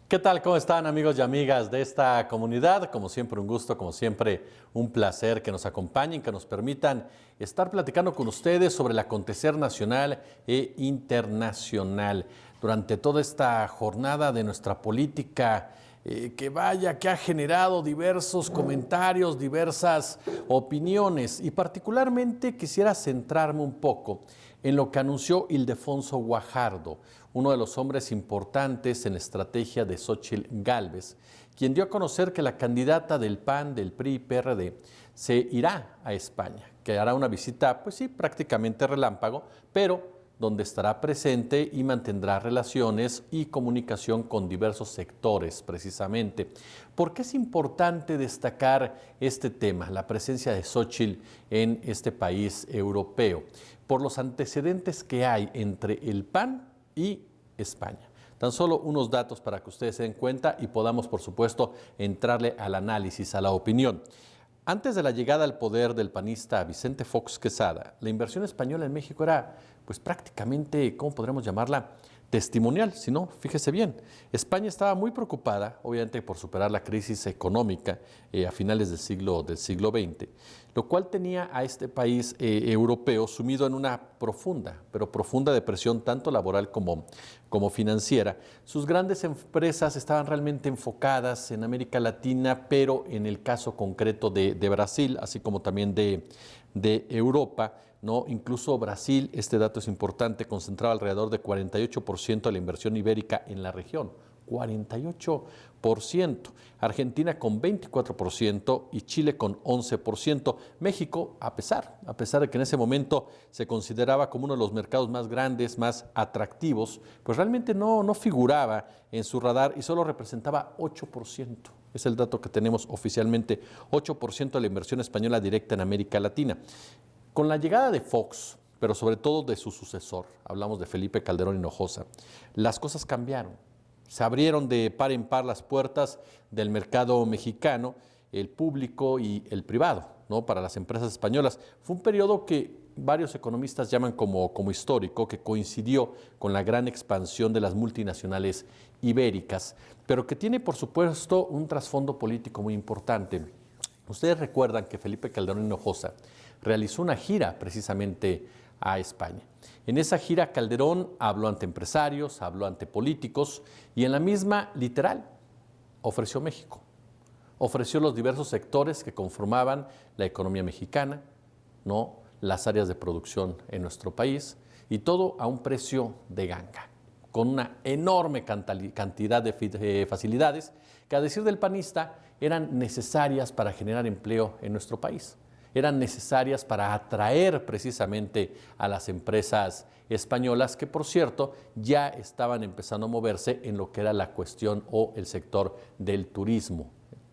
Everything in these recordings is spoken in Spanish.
¿Qué tal? ¿Cómo están, amigos y amigas de esta comunidad? Como siempre, un gusto, como siempre, un placer que nos acompañen, que nos permitan estar platicando con ustedes sobre el acontecer nacional e internacional durante toda esta jornada de nuestra política. Que ha generado diversos comentarios, diversas opiniones, y particularmente quisiera centrarme un poco en lo que anunció Ildefonso Guajardo, uno de los hombres importantes en la estrategia de Xóchitl Gálvez, quien dio a conocer que la candidata del PAN, del PRI y PRD se irá a España, que hará una visita, pues sí, prácticamente relámpago, pero donde estará presente y mantendrá relaciones y comunicación con diversos sectores, precisamente. ¿Por qué es importante destacar este tema, la presencia de Xóchitl en este país europeo? Por los antecedentes que hay entre el PAN y España. Tan solo unos datos para que ustedes se den cuenta y podamos, por supuesto, entrarle al análisis, a la opinión. Antes de la llegada al poder del panista Vicente Fox Quesada, la inversión española en México era, pues prácticamente, ¿cómo podríamos llamarla? Testimonial, si no, fíjese bien. España estaba muy preocupada, obviamente, por superar la crisis económica a finales del siglo XX, lo cual tenía a este país europeo sumido en una profunda, pero profunda depresión, tanto laboral como financiera. Sus grandes empresas estaban realmente enfocadas en América Latina, pero en el caso concreto de Brasil, así como también de Europa, ¿no? Incluso Brasil, este dato es importante, concentraba alrededor de 48% de la inversión ibérica en la región. 48%, Argentina con 24% y Chile con 11%. México, a pesar de que en ese momento se consideraba como uno de los mercados más grandes, más atractivos, pues realmente no figuraba en su radar y solo representaba 8%. Es el dato que tenemos oficialmente, 8% de la inversión española directa en América Latina. Con la llegada de Fox, pero sobre todo de su sucesor, hablamos de Felipe Calderón Hinojosa, las cosas cambiaron. Se abrieron de par en par las puertas del mercado mexicano, el público y el privado, ¿no? Para las empresas españolas. Fue un periodo que varios economistas llaman como histórico, que coincidió con la gran expansión de las multinacionales ibéricas, pero que tiene, por supuesto, un trasfondo político muy importante. Ustedes recuerdan que Felipe Calderón Hinojosa realizó una gira precisamente a España. En esa gira Calderón habló ante empresarios, habló ante políticos y en la misma, literal, ofreció México. Ofreció los diversos sectores que conformaban la economía mexicana, ¿no? Las áreas de producción en nuestro país y todo a un precio de ganga, con una enorme cantidad de facilidades que, a decir del panista, eran necesarias para generar empleo en nuestro país. Eran necesarias para atraer precisamente a las empresas españolas que, por cierto, ya estaban empezando a moverse en lo que era la cuestión o el sector del turismo,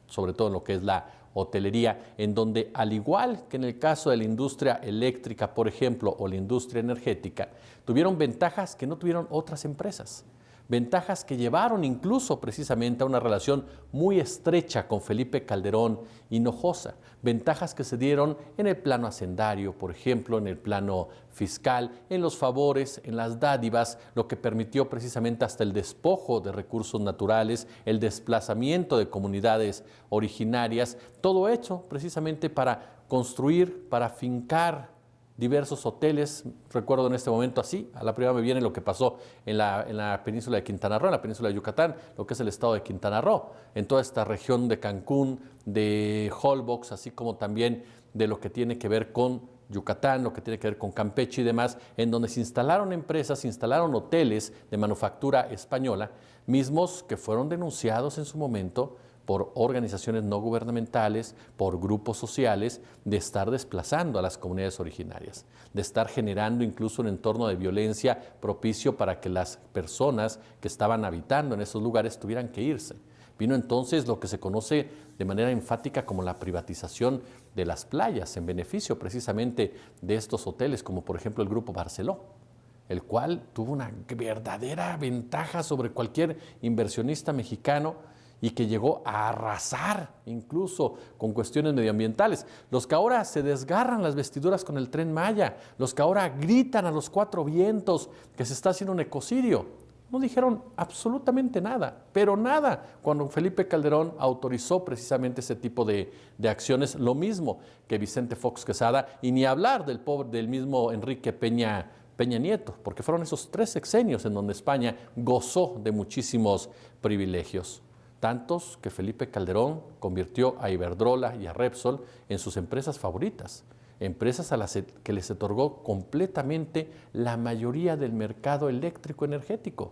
sobre todo en lo que es la hotelería, en donde, al igual que en el caso de la industria eléctrica, por ejemplo, o la industria energética, tuvieron ventajas que no tuvieron otras empresas. Ventajas que llevaron incluso precisamente a una relación muy estrecha con Felipe Calderón Hinojosa. Ventajas que se dieron en el plano hacendario, por ejemplo, en el plano fiscal, en los favores, en las dádivas, lo que permitió precisamente hasta el despojo de recursos naturales, el desplazamiento de comunidades originarias, todo hecho precisamente para construir, para fincar diversos hoteles. Recuerdo en este momento así, a la primera me viene lo que pasó en la península de Quintana Roo, en la península de Yucatán, lo que es el estado de Quintana Roo, en toda esta región de Cancún, de Holbox, así como también de lo que tiene que ver con Yucatán, lo que tiene que ver con Campeche y demás, en donde se instalaron empresas, se instalaron hoteles de manufactura española, mismos que fueron denunciados en su momento por organizaciones no gubernamentales, por grupos sociales, de estar desplazando a las comunidades originarias, de estar generando incluso un entorno de violencia propicio para que las personas que estaban habitando en esos lugares tuvieran que irse. Vino entonces lo que se conoce de manera enfática como la privatización de las playas, en beneficio precisamente de estos hoteles, como por ejemplo el Grupo Barceló, el cual tuvo una verdadera ventaja sobre cualquier inversionista mexicano y que llegó a arrasar incluso con cuestiones medioambientales. Los que ahora se desgarran las vestiduras con el Tren Maya, los que ahora gritan a los cuatro vientos que se está haciendo un ecocidio, No dijeron absolutamente nada, pero nada, cuando Felipe Calderón autorizó precisamente ese tipo de acciones, lo mismo que Vicente Fox Quesada, y ni hablar del mismo Enrique Peña Nieto, porque fueron esos 3 sexenios en donde España gozó de muchísimos privilegios, tantos que Felipe Calderón convirtió a Iberdrola y a Repsol en sus empresas favoritas, empresas a las que les otorgó completamente la mayoría del mercado eléctrico energético.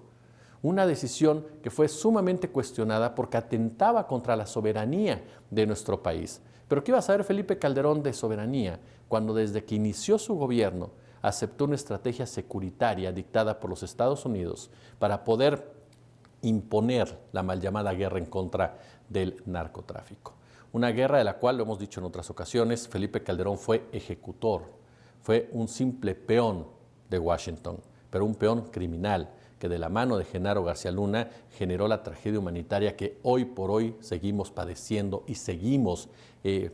Una decisión que fue sumamente cuestionada porque atentaba contra la soberanía de nuestro país. Pero ¿qué iba a saber Felipe Calderón de soberanía cuando desde que inició su gobierno aceptó una estrategia securitaria dictada por los Estados Unidos para poder imponer la mal llamada guerra en contra del narcotráfico? Una guerra de la cual, lo hemos dicho en otras ocasiones, Felipe Calderón fue ejecutor, fue un simple peón de Washington, pero un peón criminal que de la mano de Genaro García Luna generó la tragedia humanitaria que hoy por hoy seguimos padeciendo y seguimos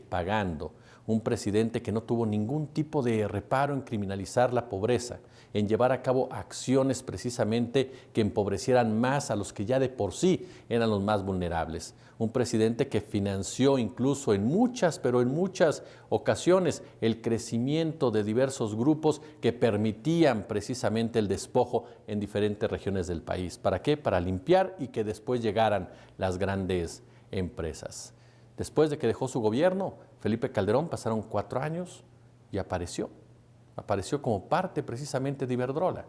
pagando. Un presidente que no tuvo ningún tipo de reparo en criminalizar la pobreza, en llevar a cabo acciones precisamente que empobrecieran más a los que ya de por sí eran los más vulnerables. Un presidente que financió incluso en muchas ocasiones el crecimiento de diversos grupos que permitían precisamente el despojo en diferentes regiones del país. ¿Para qué? Para limpiar y que después llegaran las grandes empresas. Después de que dejó su gobierno, Felipe Calderón, pasaron 4 años y apareció como parte precisamente de Iberdrola,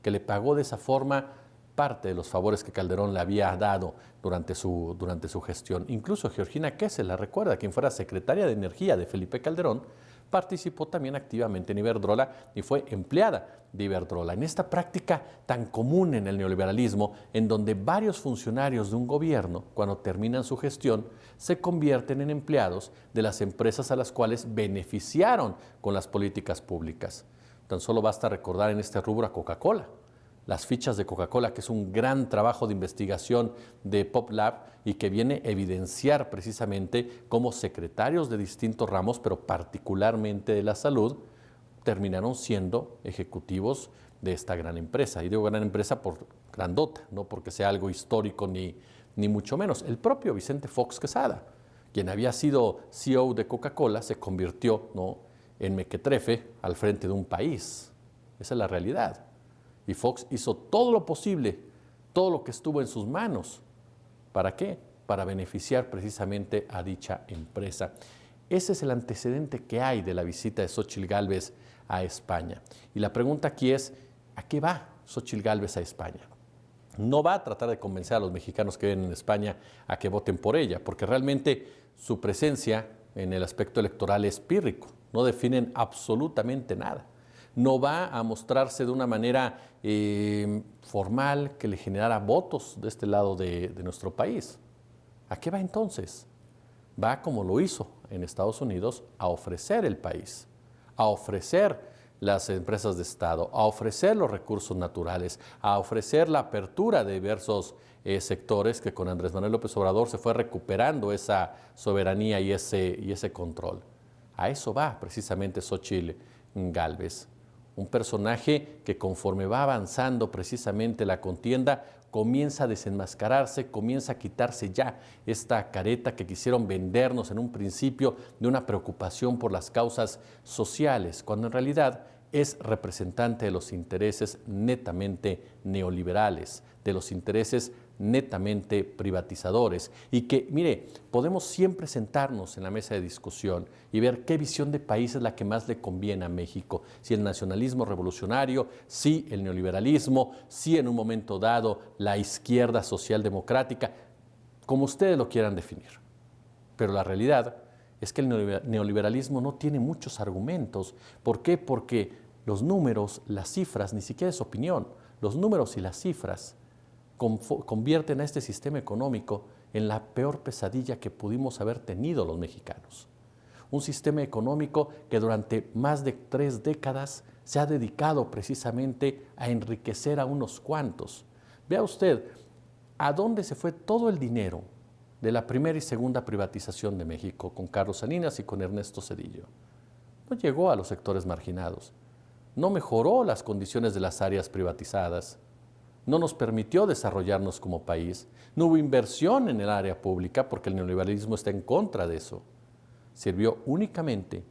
que le pagó de esa forma parte de los favores que Calderón le había dado durante su gestión. Incluso Georgina Kessel, la recuerda, quien fuera secretaria de Energía de Felipe Calderón, participó también activamente en Iberdrola y fue empleada de Iberdrola. En esta práctica tan común en el neoliberalismo, en donde varios funcionarios de un gobierno, cuando terminan su gestión, se convierten en empleados de las empresas a las cuales beneficiaron con las políticas públicas. Tan solo basta recordar en este rubro a Coca-Cola. Las fichas de Coca-Cola, que es un gran trabajo de investigación de PopLab y que viene a evidenciar precisamente cómo secretarios de distintos ramos, pero particularmente de la salud, terminaron siendo ejecutivos de esta gran empresa. Y digo gran empresa por grandota, no porque sea algo histórico ni mucho menos. El propio Vicente Fox Quesada, quien había sido CEO de Coca-Cola, se convirtió, ¿no?, en mequetrefe al frente de un país. Esa es la realidad. Y Fox hizo todo lo posible, todo lo que estuvo en sus manos. ¿Para qué? Para beneficiar precisamente a dicha empresa. Ese es el antecedente que hay de la visita de Xóchitl Gálvez a España. Y la pregunta aquí es, ¿a qué va Xóchitl Gálvez a España? No va a tratar de convencer a los mexicanos que viven en España a que voten por ella, porque realmente su presencia en el aspecto electoral es pírrico, no definen absolutamente nada. No va a mostrarse de una manera formal que le generara votos de este lado de nuestro país. ¿A qué va entonces? Va, como lo hizo en Estados Unidos, a ofrecer el país, a ofrecer las empresas de Estado, a ofrecer los recursos naturales, a ofrecer la apertura de diversos sectores que con Andrés Manuel López Obrador se fue recuperando esa soberanía y ese control. A eso va precisamente Xóchitl Gálvez. Un personaje que conforme va avanzando precisamente la contienda, comienza a desenmascararse, comienza a quitarse ya esta careta que quisieron vendernos en un principio de una preocupación por las causas sociales, cuando en realidad es representante de los intereses netamente neoliberales, de los intereses netamente privatizadores, y que, mire, podemos siempre sentarnos en la mesa de discusión y ver qué visión de país es la que más le conviene a México, si el nacionalismo revolucionario, si el neoliberalismo, si en un momento dado la izquierda socialdemocrática, como ustedes lo quieran definir. Pero la realidad es que el neoliberalismo no tiene muchos argumentos. ¿Por qué? Porque los números, las cifras, ni siquiera es opinión, los números y las cifras convierten a este sistema económico en la peor pesadilla que pudimos haber tenido los mexicanos. Un sistema económico que durante más de 3 décadas se ha dedicado precisamente a enriquecer a unos cuantos. Vea usted, ¿a dónde se fue todo el dinero de la primera y segunda privatización de México con Carlos Salinas y con Ernesto Zedillo? No llegó a los sectores marginados, no mejoró las condiciones de las áreas privatizadas, no nos permitió desarrollarnos como país, no hubo inversión en el área pública porque el neoliberalismo está en contra de eso. Sirvió únicamente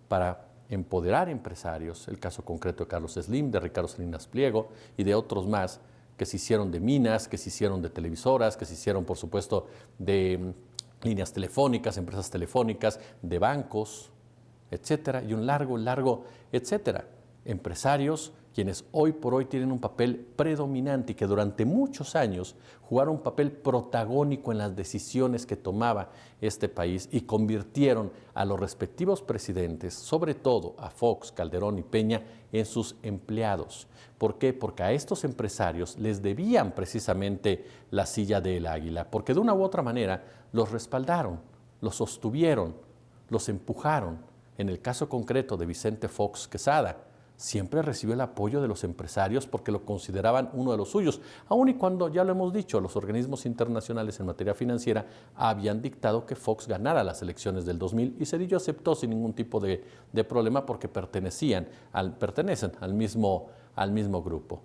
para empoderar empresarios, el caso concreto de Carlos Slim, de Ricardo Salinas Pliego y de otros más que se hicieron de minas, que se hicieron de televisoras, que se hicieron, por supuesto, de líneas telefónicas, empresas telefónicas, de bancos, etcétera, y un largo, etcétera. Empresarios quienes hoy por hoy tienen un papel predominante y que durante muchos años jugaron un papel protagónico en las decisiones que tomaba este país y convirtieron a los respectivos presidentes, sobre todo a Fox, Calderón y Peña, en sus empleados. ¿Por qué? Porque a estos empresarios les debían precisamente la silla del águila, porque de una u otra manera los respaldaron, los sostuvieron, los empujaron. En el caso concreto de Vicente Fox Quesada, siempre recibió el apoyo de los empresarios porque lo consideraban uno de los suyos, aun y cuando, ya lo hemos dicho, los organismos internacionales en materia financiera habían dictado que Fox ganara las elecciones del 2000 y Zedillo aceptó sin ningún tipo de problema porque pertenecen al mismo grupo.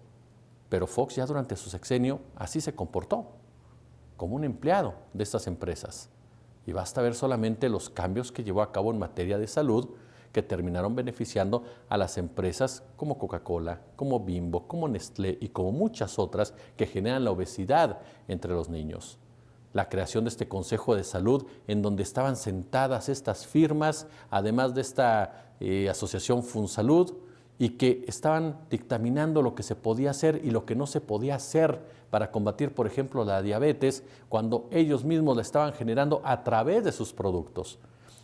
Pero Fox ya durante su sexenio así se comportó, como un empleado de estas empresas. Y basta ver solamente los cambios que llevó a cabo en materia de salud, que terminaron beneficiando a las empresas como Coca-Cola, como Bimbo, como Nestlé y como muchas otras que generan la obesidad entre los niños. La creación de este Consejo de Salud, en donde estaban sentadas estas firmas, además de esta asociación Funsalud, y que estaban dictaminando lo que se podía hacer y lo que no se podía hacer para combatir, por ejemplo, la diabetes, cuando ellos mismos la estaban generando a través de sus productos.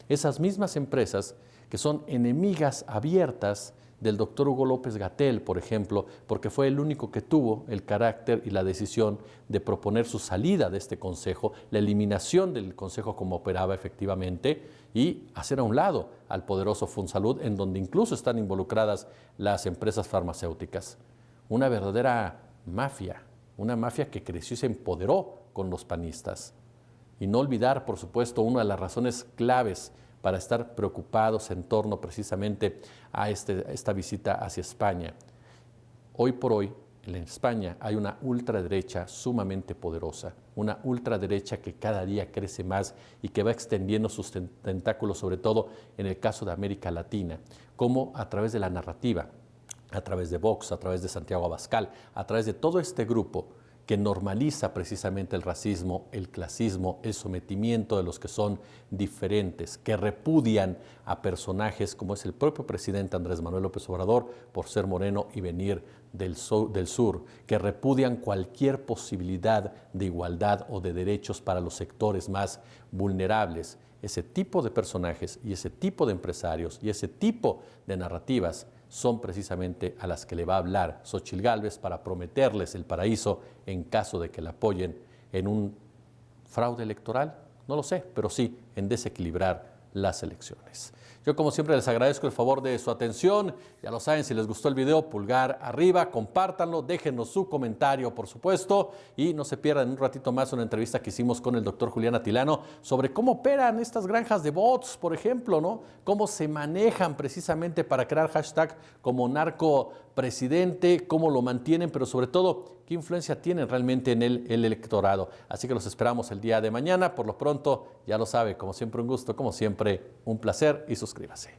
Esas mismas empresas que son enemigas abiertas del doctor Hugo López-Gatell, por ejemplo, porque fue el único que tuvo el carácter y la decisión de proponer su salida de este consejo, la eliminación del consejo como operaba efectivamente y hacer a un lado al poderoso Funsalud, en donde incluso están involucradas las empresas farmacéuticas. Una verdadera mafia, una mafia que creció y se empoderó con los panistas. Y no olvidar, por supuesto, una de las razones claves para estar preocupados en torno precisamente a esta visita hacia España. Hoy por hoy, en España hay una ultraderecha sumamente poderosa, una ultraderecha que cada día crece más y que va extendiendo sus tentáculos, sobre todo en el caso de América Latina, como a través de la narrativa, a través de Vox, a través de Santiago Abascal, a través de todo este grupo que normaliza precisamente el racismo, el clasismo, el sometimiento de los que son diferentes, que repudian a personajes como es el propio presidente Andrés Manuel López Obrador por ser moreno y venir del sur, que repudian cualquier posibilidad de igualdad o de derechos para los sectores más vulnerables. Ese tipo de personajes y ese tipo de empresarios y ese tipo de narrativas son precisamente a las que le va a hablar Xóchitl Gálvez para prometerles el paraíso en caso de que la apoyen en un fraude electoral, no lo sé, pero sí en desequilibrar las elecciones. Yo, como siempre, les agradezco el favor de su atención. Ya lo saben, si les gustó el video, pulgar arriba, compártanlo, déjenos su comentario, por supuesto, y no se pierdan en un ratito más una entrevista que hicimos con el doctor Julián Atilano sobre cómo operan estas granjas de bots, por ejemplo, ¿no? Cómo se manejan precisamente para crear hashtag como narcopresidente, cómo lo mantienen, pero sobre todo, qué influencia tienen realmente en el electorado. Así que los esperamos el día de mañana. Por lo pronto, ya lo sabe, como siempre un gusto, como siempre un placer y suscríbase.